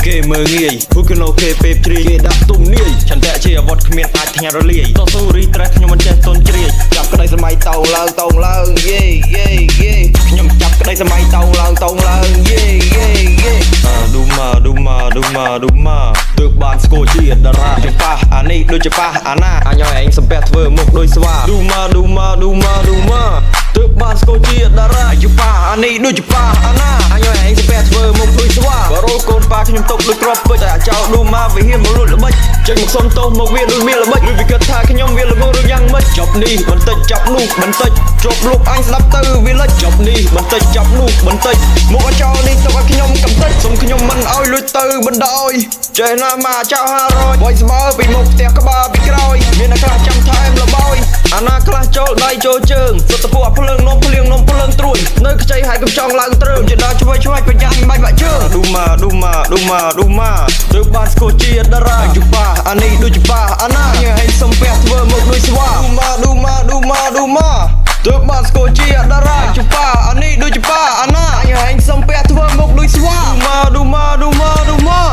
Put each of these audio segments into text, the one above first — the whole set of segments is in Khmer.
គេមើងងាយហ៊ូគណូគេពេលជ្រាយគេដាក់ទុំនាយឆន្ទៈជាអាវុធគ្មានអាចថ្ញារលាយតស៊ូរីត្រេះខ្ញុំមិនចេះទន់ជ្រាយចាប់ក្តីសម័យតោងឡើងយេខ្ញុំចាប់ក្តីសម័យតោងឡើងយេឌូម៉ាទើបបានស្គាល់ជាតារាចំប៉ះអានេះដូចជាប៉ះអាណាអញឲ្យឯងសំពះធ្វើមុខដូចស្វាឌូម៉ាទើបបានស្គាល់ជាតារាចំប៉ះអានេះដូចជាប៉ះអាណាអញឲ្យឯងសំពះធ្វើមុខដូចស្វាបរោកូនប៉ាខ្ញុំຕົកដូចគ្រាប់ពេជ្រតែអាចោឌូម៉ាវាហ៊ានមកលួចល្បិចចេញមកសុំទោសមកវាដូចមានល្បិចឬវាគិតថាខ្ញុំវាល្ងឬយ៉ាងម៉េចចប់នេះបន្តិចចាប់នោះបន្តិចជាប់លោកអញស្ដាប់ទៅវាលិចចប់នេះបន្តិចចាប់នោះបន្តិចមកឲ្យចោលនេះទុកឲ្យខ្ញុំកំតិចសុំខ្ញុំមិនឲ្យលួចទៅបណ្ដោយចេះណាមកចោល500បយស្បើពីមុខផ្ទះក្បាលពីក្រោយមានអ្នកខ្លះចាំថែមលបយអាណាខ្លះចូលដៃចូលជើងសុទ្ធពួកភ្លើងនំភ្លៀងត្រួយនៅខ្ចីហើយកុំចង់ឡើងត្រើមជាដល់ឆ្វេងប្រយ័ត្នបាច់បាក់ជើងឌូម៉ាទើបបានស្គាល់ជាតារាជប៉ាអានេះដូចជាប៉ាអាណាញ៉ែឯងសំពះធ្វើមុខដូចស្វាឌូម៉ាទើបបានស្គាល់ជាតារាជប៉ាអានេះដូចជាប៉ាអាណាញ៉ែឯងសំពះធ្វើមុខដូចស្វាឌូម៉ា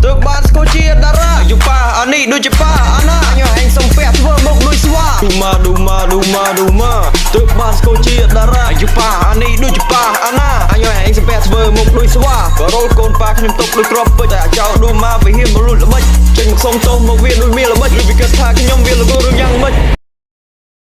ទើបបានស្គាល់ជាតារាជប៉ាអានេះដូចជាប៉ាអាណាញ៉ែឯងសំពះធ្វើមុខដូចស្វាឌូម៉ាទើបបានស្គាល់ជាតារាជប៉ាអានេះដូចជាប៉ាអាណាអញឲ្យឯងសំពះធ្វើមុខដូចស្វាក៏រោលកូនប៉ាខ្ញុំຕົកដូចគ្រាប់ពេជ្រតែអាចោឌូម៉ាវាហ៊ានមកលួចល្បិចចេញមកសុំទោសមកវាដូចមានល្បិចឬវាគិតថាខ្ញុំវាល្ងឬយ៉ាងម៉េច